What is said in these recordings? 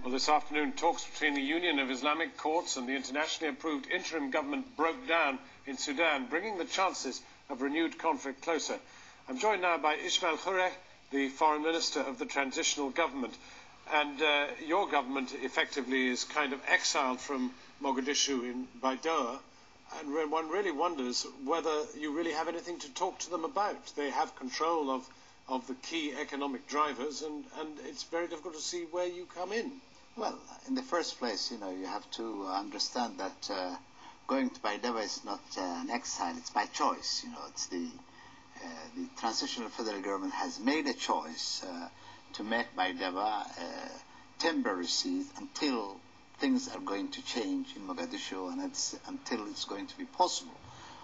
Well, this afternoon, talks between the Union of Islamic Courts and the internationally approved interim government broke down in Sudan, bringing the chances of renewed conflict closer. I'm joined now by Ismail Khureh, the Foreign Minister of the transitional government. And your government effectively is kind of exiled from Mogadishu by Doha. And one really wonders whether you really have anything to talk to them about. They have control of the key economic drivers, and it's very difficult to see where you come in. Well, in the first place, you have to understand that going to Baidoa is not an exile, it's by choice. It's the transitional federal government has made a choice to make Baidoa a temporary seat until things are going to change in Mogadishu, and until it's going to be possible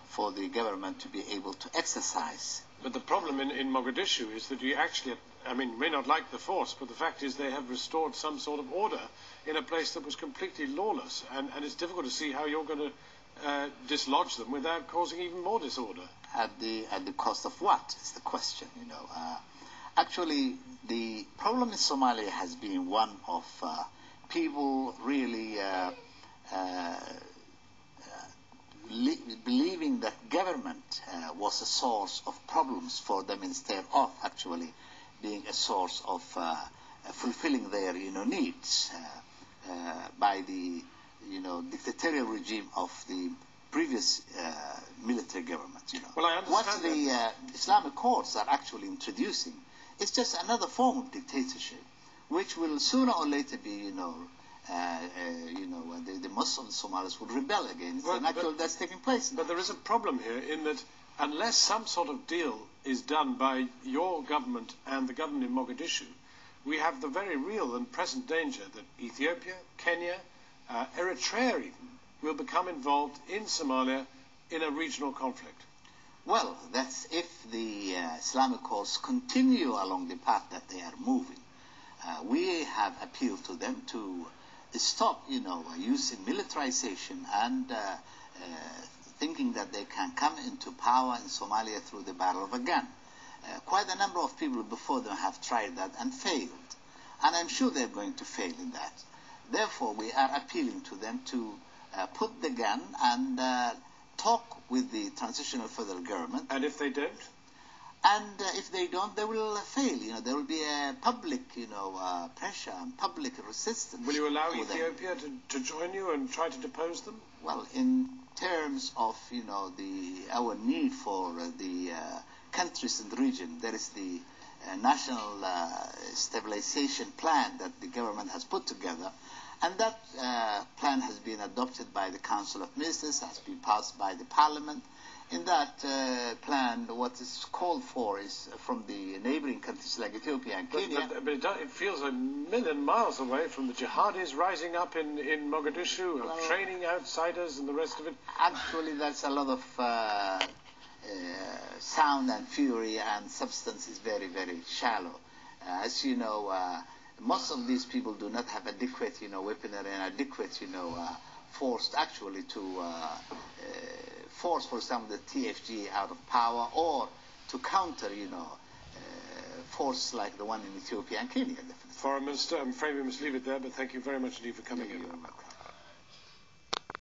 for the government to be able to exercise. But the problem in Mogadishu is that you actually, may not like the force, but the fact is they have restored some sort of order in a place that was completely lawless, and it's difficult to see how you're going to dislodge them without causing even more disorder. At the cost of what is the question, Actually, the problem in Somalia has been one of people really believing that government was a source of problems for them instead of actually being a source of fulfilling their needs by the dictatorial regime of the previous military government. Well, I understand what the Islamic courts are actually introducing is just another form of dictatorship, which will sooner or later be the Muslim Somalis would rebel against. That's taking place. But there is a problem here in that unless some sort of deal is done by your government and the government in Mogadishu, we have the very real and present danger that Ethiopia, Kenya, Eritrea even, will become involved in Somalia in a regional conflict. Well, that's if the Islamic courts continue along the path that they are moving. We have appealed to them to stop, using militarization and thinking that they can come into power in Somalia through the barrel of a gun. Quite a number of people before them have tried that and failed. And I'm sure they're going to fail in that. Therefore, we are appealing to them to put the gun and talk with the transitional federal government. And if they don't? And if they don't, they will fail. There will be a public, pressure and public resistance. Will you allow Ethiopia to join you and try to depose them? Well, in terms of, our need for the countries in the region, there is the national stabilization plan that the government has put together. And that plan has been adopted by the Council of Ministers, has been passed by the Parliament. In that plan, what is called for is from the neighboring countries like Ethiopia and Kenya. But it feels a million miles away from the jihadis rising up in Mogadishu, training outsiders and the rest of it. Actually, that's a lot of sound and fury, and substance is very, very shallow. As you know, most of these people do not have adequate, weaponry and adequate, force actually to force, for example, the TFG out of power, or to counter, force like the one in Ethiopia and Kenya. Definitely. Foreign Minister, I'm afraid we must leave it there, but thank you very much indeed for coming in.